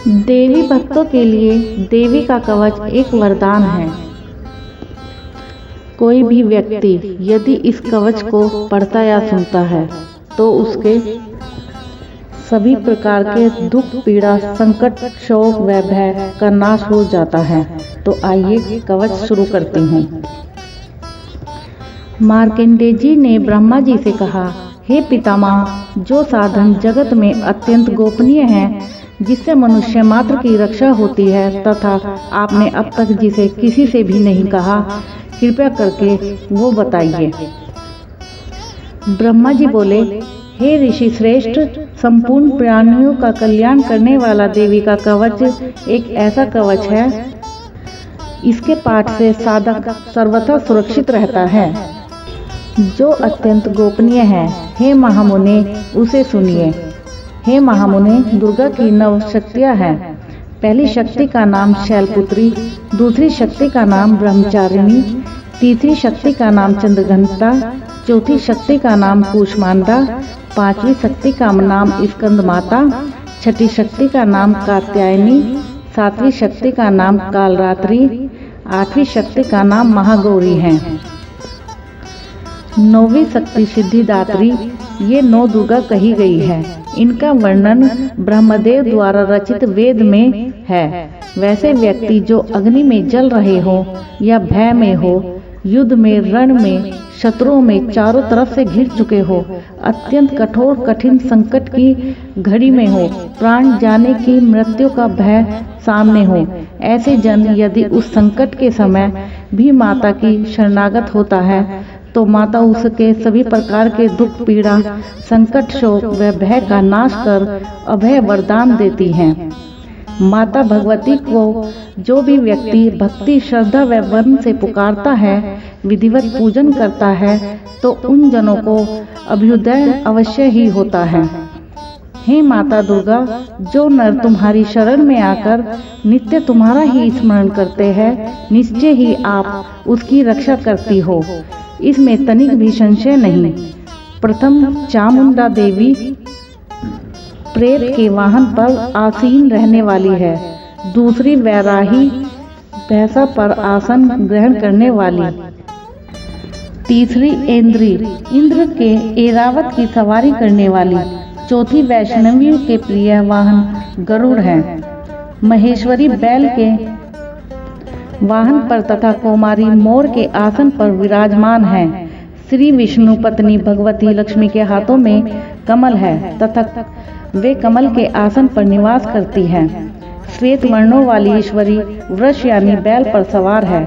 देवी भक्तों के लिए देवी का कवच एक वरदान है। कोई भी व्यक्ति यदि इस कवच को पढ़ता या सुनता है तो उसके सभी प्रकार के दुख, पीड़ा, संकट, शोक व भय का नाश हो जाता है। तो आइए कवच शुरू करती हूँ। मार्कंडेय जी ने ब्रह्मा जी से कहा, हे पितामह, जो साधन जगत में अत्यंत गोपनीय है, जिससे मनुष्य मात्र की रक्षा होती है, तथा आपने अब तक जिसे किसी से भी नहीं कहा, कृपया करके वो बताइए। ब्रह्मा जी बोले, हे ऋषि श्रेष्ठ, संपूर्ण प्राणियों का कल्याण करने वाला देवी का कवच एक ऐसा कवच है, इसके पाठ से साधक सर्वथा सुरक्षित रहता है, जो अत्यंत गोपनीय है। हे महामुने, उसे सुनिए। हे महामुने, दुर्गा की 9 शक्तियाँ हैं। पहली शक्ति का नाम शैलपुत्री, दूसरी शक्ति का नाम ब्रह्मचारिणी, तीसरी शक्ति का नाम चंद्रघंटा, चौथी शक्ति का नाम कूष्मांडा, पांचवी शक्ति का नाम स्कंद माता, छठी शक्ति का नाम कात्यायनी, सातवीं शक्ति का नाम कालरात्रि, आठवीं शक्ति का नाम महागौरी है, 9वीं शक्ति सिद्धिदात्री। ये 9 दुर्गा कही गई है। इनका वर्णन ब्रह्मदेव द्वारा रचित वेद में है। वैसे व्यक्ति जो अग्नि में जल रहे हो या भय में हो, युद्ध में, रण में, शत्रुओं में चारों तरफ से घिर चुके हो, अत्यंत कठोर कठिन संकट की घड़ी में हो, प्राण जाने की मृत्यु का भय सामने हो, ऐसे जन यदि उस संकट के समय भी माता की शरणागत होता है तो माता उसके सभी प्रकार के दुख, पीड़ा, संकट, शोक व भय का नाश कर अभय वरदान देती हैं। माता भगवती को जो भी व्यक्ति भक्ति, श्रद्धा व वर्म से पुकारता है, विधिवत पूजन करता है, तो उन जनों को अभ्युदय अवश्य ही होता है। हे माता दुर्गा, जो नर तुम्हारी शरण में आकर नित्य तुम्हारा ही स्मरण करते हैं, निश्चय ही आप उसकी रक्षा करती हो, इसमें तनिक भी संशय नहीं। प्रथम चामुंडा देवी प्रेत के वाहन पर आसीन रहने वाली है। दूसरी वैराही भैंसा पर आसन ग्रहण करने वाली। तीसरी ऐन्द्री इंद्र के ऐरावत की सवारी करने वाली। चौथी वैष्णवियों के प्रिय वाहन गरुड़ है। महेश्वरी बैल के वाहन पर तथा कौमारी मोर के आसन पर विराजमान है। श्री विष्णु पत्नी भगवती लक्ष्मी के हाथों में कमल है तथा वे कमल के आसन पर निवास करती हैं। श्वेत वर्णों वाली ईश्वरी वृष यानी बैल पर सवार है।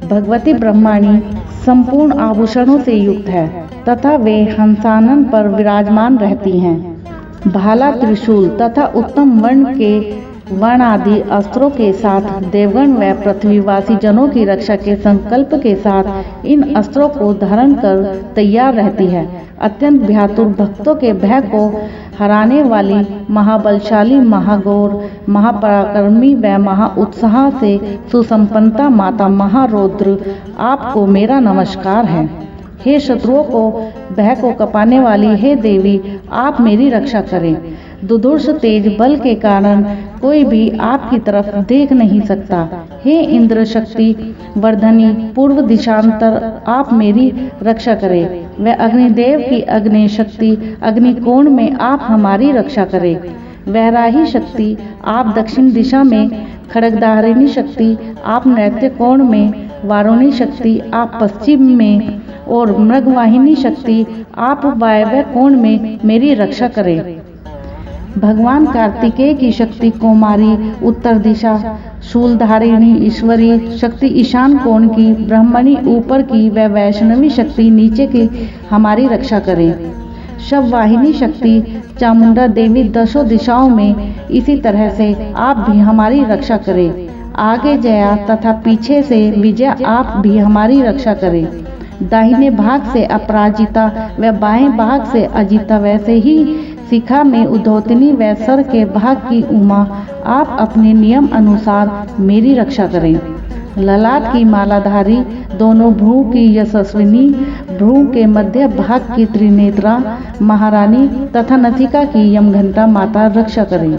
भगवती ब्रह्माणी संपूर्ण आभूषणों से युक्त है तथा वे हंसानन पर विराजमान रहती हैं। भाला, त्रिशूल तथा उत्तम वर्ण के वर्ण आदि अस्त्रों के साथ देवगण व पृथ्वीवासी जनों की रक्षा के संकल्प के साथ इन अस्त्रों को धारण कर तैयार रहती है। अत्यंत भयातुर भक्तों के भय को हराने वाली महाबलशाली, महागौर, महापराक्रमी व महाउत्साह से सुसंपन्नता माता महारौद्र, आपको मेरा नमस्कार है। हे शत्रुओं को भय को कपाने वाली हे देवी, आप मेरी रक्षा करें। दुर्धर्ष तेज बल के कारण कोई भी आपकी तरफ देख नहीं सकता। हे इंद्र शक्ति वर्धनी पूर्व दिशांतर, आप मेरी रक्षा करें। व अग्निदेव की अग्नि शक्ति अग्निकोण में आप हमारी रक्षा करें। वैराही शक्ति आप दक्षिण दिशा में, खड्गधारिणी शक्ति आप नैत्य कोण में, वारुणी शक्ति आप पश्चिम में और मृगवाहिनी शक्ति आप वायव्य कोण में मेरी रक्षा करें। भगवान कार्तिकेय की शक्ति कौमारी उत्तर दिशा, शूलधारिणी ईश्वरी शक्ति ईशान कोण की, ब्रह्मणी ऊपर की व वैष्णवी शक्ति नीचे की हमारी रक्षा करें। शववाहिनी शक्ति चामुंडा देवी 10 दिशाओं में, इसी तरह से आप भी हमारी रक्षा करें। आगे जया तथा पीछे से विजया आप भी हमारी रक्षा करें। दाहिने भाग से अपराजिता व बाएं भाग से अजिता, वैसे ही शिखा में उद्धौतनी व सर के भाग की उमा, आप अपने नियम अनुसार मेरी रक्षा करें। ललाट की मालाधारी, दोनों भ्रू की यशस्विनी, भ्रू के मध्य भाग की त्रिनेत्रा महारानी तथा नथिका की यमघंटा माता रक्षा करें।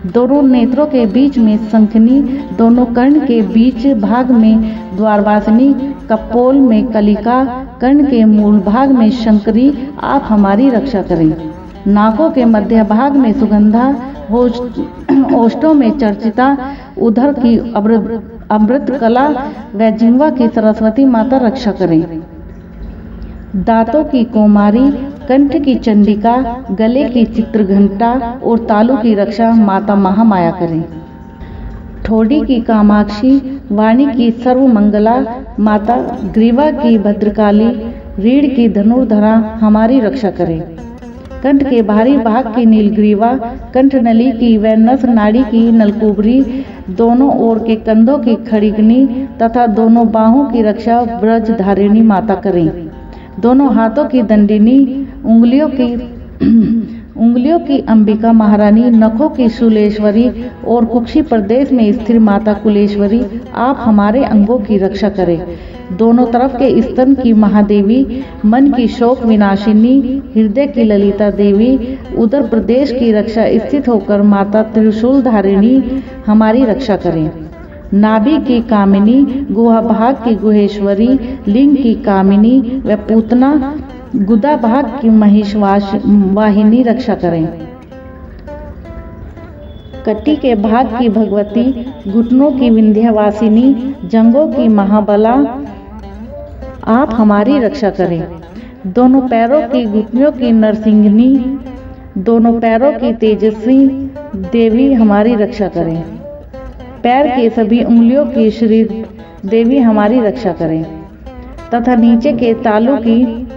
दोनों नेत्रों के बीच में शंखनी, दोनों कर्ण के बीच भाग में द्वारवासिनी, कपोल में कलिका, कर्ण के मूल भाग में शंकरी, आप हमारी रक्षा करें। नाकों के मध्य भाग में सुगंधा, ओष्ठों में चर्चिता, उधर की अमृत कला व जिह्वा की सरस्वती माता रक्षा करें। दांतों की कौमारी, कंठ की चंडिका, गले की चित्रघंटा और तालु की रक्षा माता महामाया करें। ठोड़ी की कामाक्षी, वाणी की सर्वमंगला माता, ग्रीवा की भद्रकाली, रीढ़ की धनुर्धरा हमारी रक्षा करें। कंठ के बाहरी भाग की नीलग्रीवा, कंठनली की व नस नाड़ी की नलकुबरी, दोनों ओर के कंधों की खड़िगनी तथा दोनों बाहों की रक्षा ब्रजधारिणी माता करें। दोनों हाथों की दंडिनी, उंगलियों की अंबिका महारानी, नखों की शूलेश्वरी और कुक्षी प्रदेश में स्थिर माता कुलेश्वरी, आप हमारे अंगों की रक्षा करें। दोनों तरफ के स्तन की महादेवी, मन की शोक विनाशिनी, हृदय की ललिता देवी, उदर प्रदेश की रक्षा स्थित होकर माता त्रिशूल धारिणी हमारी रक्षा करें। नाभि की कामिनी, गुहा भाग की गुहेश्वरी, लिंग की कामिनी व पूतना, गुदा भाग की महिषवाहिनी रक्षा करें। कटी के भाग की भगवती, घुटनों की विंध्यवासिनी, जंघों की महाबला, आप हमारी रक्षा करें। दोनों पैरों की घुटनों की नरसिंहनी, दोनों पैरों की तेजस्वी देवी हमारी रक्षा करें। पैर के सभी उंगलियों की श्री देवी हमारी रक्षा करें तथा नीचे के तालू की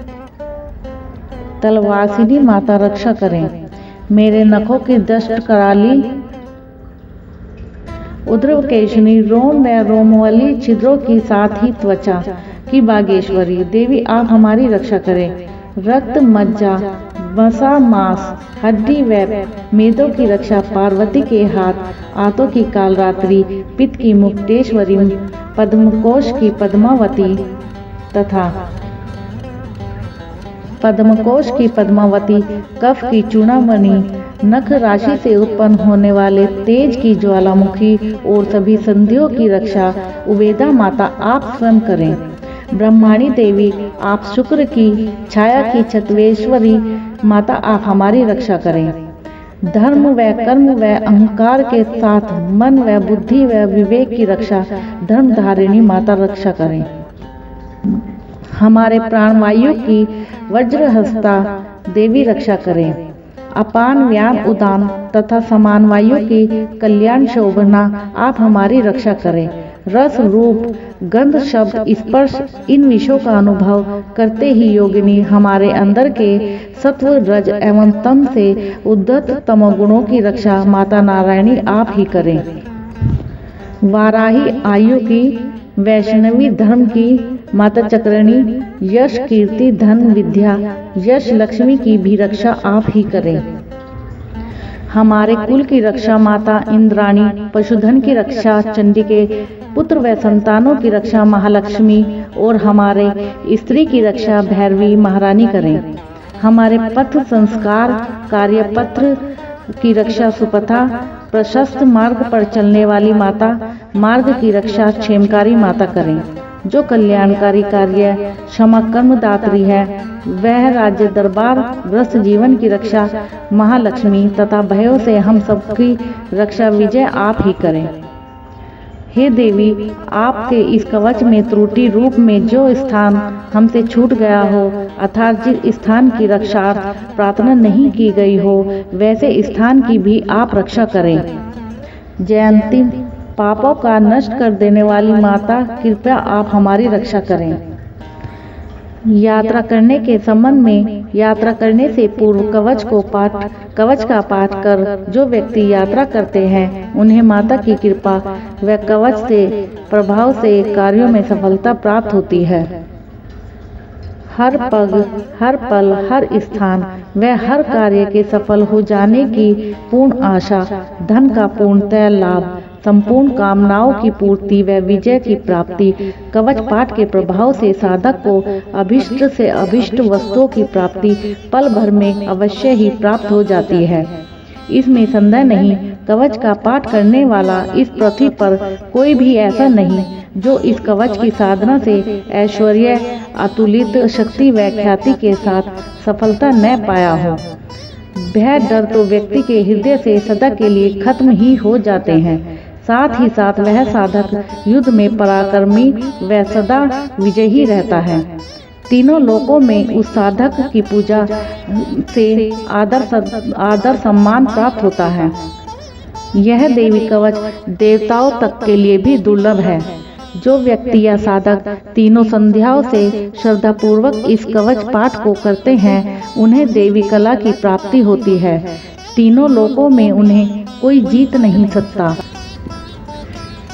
तलवासिनी माता रक्षा करें। मेरे नखों की दष्ट कराली, उद्रवकेशनी, रोम व रोमवली छिद्रों की साथ ही त्वचा की बागेश्वरी देवी, आप हमारी रक्षा करें। रक्त, मज्जा, वसा, मांस, हड्डी व मेदों की रक्षा पार्वती के हाथ, आंतों की कालरात्रि, पित्त की मुक्तेश्वरी, पद्मकोश की पद्मावती तथा कफ की चूड़ामणि, नख राशि से उत्पन्न होने वाले तेज की ज्वालामुखी और सभी संधियों की रक्षा उवेदा माता आप स्वयं करें। ब्रह्माणी देवी, आप शुक्र की छाया की छत्वेश्वरी माता, आप हमारी रक्षा करें। धर्म व कर्म व अहंकार के साथ मन व बुद्धि व विवेक की रक्षा धर्मधारिणी माता रक्षा करें। हमारे प्राणवायु की वज्रहस्ता देवी रक्षा करें। अपान, व्यान, उदान तथा समान वायु की कल्याण शोभना, आप हमारी रक्षा करें। रस, रूप, गंध, शब्द, स्पर्श, इन विषयों का अनुभव करते ही योगिनी हमारे अंदर के सत्व, रज एवं तम से उद्धत तमोगुणों की रक्षा माता नारायणी आप ही करें। वाराही आयु की, वैष्णवी धर्म की माता चक्रणी, यश, कीर्ति, धन, विद्या, यश, लक्ष्मी की भी रक्षा आप ही करें। हमारे कुल की रक्षा माता इंद्राणी, पशुधन की रक्षा चंडिके, पुत्र व संतानों की रक्षा महालक्ष्मी और हमारे स्त्री की रक्षा भैरवी महारानी करें। हमारे पथ संस्कार कार्यपत्र की रक्षा सुपथा, प्रशस्त मार्ग पर चलने वाली माता, मार्ग की रक्षा क्षेमकारी माता करें। जो कल्याणकारी कार्य क्षमा कर्मदात्री है, वह राज्य दरबार ग्रस्त जीवन की रक्षा महालक्ष्मी तथा भयों से हम सबकी रक्षा विजय आप ही करें। हे देवी, आपके इस कवच में त्रुटि रूप में जो स्थान हमसे छूट गया हो अर्थात जिस स्थान की रक्षार्थ प्रार्थना नहीं की गई हो वैसे स्थान की भी आप रक्षा करें। जयंती, पापों का नष्ट कर देने वाली माता, कृपया आप हमारी रक्षा करें। यात्रा करने के संबंध में, यात्रा करने से पूर्व कवच का पाठ कर जो व्यक्ति यात्रा करते हैं उन्हें माता की कृपा व कवच से प्रभाव से कार्यों में सफलता प्राप्त होती है। हर पग, हर पल, हर स्थान व हर कार्य के सफल हो जाने की पूर्ण आशा, धन का पूर्णतः लाभ, संपूर्ण कामनाओं की पूर्ति व विजय की प्राप्ति, कवच पाठ के प्रभाव से साधक को अभिष्ट से अभिष्ट वस्तुओं की प्राप्ति पल भर में अवश्य ही प्राप्त हो जाती है। इसमें संदेह नहीं। कवच का पाठ करने वाला इस पृथ्वी पर कोई भी ऐसा नहीं जो इस कवच की साधना से ऐश्वर्य, अतुलित शक्ति व ख्याति के साथ सफलता न पाया हो। भय डर तो व्यक्ति के हृदय से सदा के लिए खत्म ही हो जाते हैं। साथ ही साथ वह साधक युद्ध में पराक्रमी व सदा विजयी रहता है। तीनों लोकों में उस साधक की पूजा से आदर सम्मान प्राप्त होता है। यह देवी कवच देवताओं तक के लिए भी दुर्लभ है। जो व्यक्ति या साधक तीनों संध्याओं से श्रद्धापूर्वक इस कवच पाठ को करते हैं, उन्हें देवी कला की प्राप्ति होती है। तीनों लोकों में उन्हें कोई जीत नहीं सकता।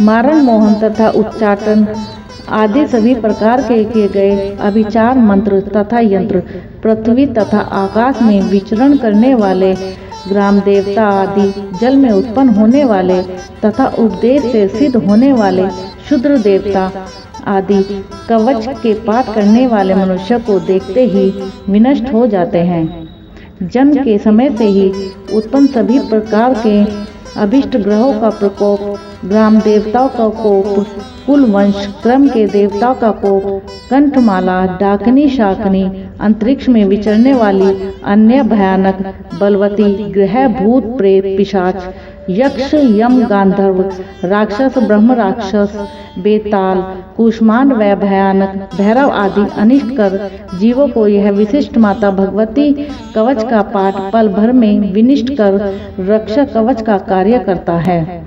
मारण, मोहन तथा उच्चाटन आदि सभी प्रकार के किए गए अभिचार मंत्र तथा यंत्र, पृथ्वी तथा आकाश में विचरण करने वाले ग्राम देवता आदि, जल में उत्पन्न होने वाले तथा उपदेश से सिद्ध होने वाले शूद्र देवता आदि कवच के पाठ करने वाले मनुष्य को देखते ही विनष्ट हो जाते हैं। जन्म के समय से ही उत्पन्न सभी प्रकार के अभिष्ट ग्रहों का प्रकोप, ग्राम देवताओं का कोप, कुल वंश क्रम के देवताओं का कोप, कंठमाला, डाकनी, शाकनी, अंतरिक्ष में विचरने वाली अन्य भयानक बलवती ग्रह, भूत, प्रेत, पिशाच, यक्ष, यम, गांधर्व, राक्षस, ब्रह्म राक्षस, बेताल, कुष्मांड व भयानक भैरव आदि अनिष्ट कर जीवों को यह विशिष्ट माता भगवती कवच का पाठ पल भर में विनिष्ट कर रक्षा कवच का कार्य करता है।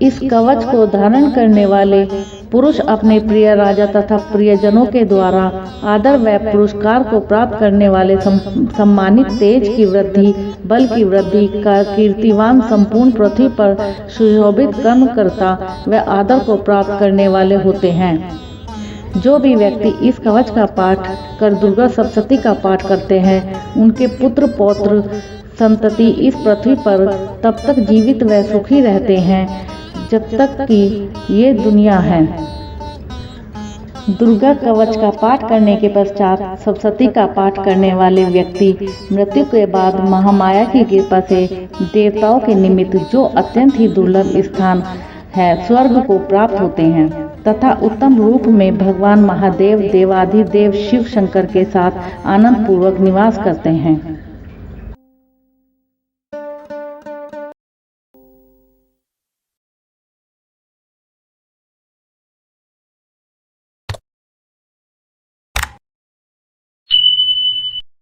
इस कवच को धारण करने वाले पुरुष अपने प्रिय राजा तथा प्रियजनों के द्वारा आदर व पुरस्कार को प्राप्त करने वाले सम्मानित, तेज की वृद्धि, बल की वृद्धि, कीर्तिवान, संपूर्ण पृथ्वी पर सुशोभित कर्मकर्ता व आदर को प्राप्त करने वाले होते हैं। जो भी व्यक्ति इस कवच का पाठ कर दुर्गा सप्तशती का पाठ करते हैं, उनके पुत्र पौत्र संतति इस पृथ्वी पर तब तक जीवित व सुखी रहते हैं जब तक कि ये दुनिया है। दुर्गा कवच का पाठ करने के पश्चात सप्तशती का पाठ करने वाले व्यक्ति मृत्यु के बाद महामाया की कृपा से देवताओं के निमित्त जो अत्यंत ही दुर्लभ स्थान है स्वर्ग को प्राप्त होते हैं तथा उत्तम रूप में भगवान महादेव, देवाधिदेव शिव शंकर के साथ आनंद पूर्वक निवास करते हैं।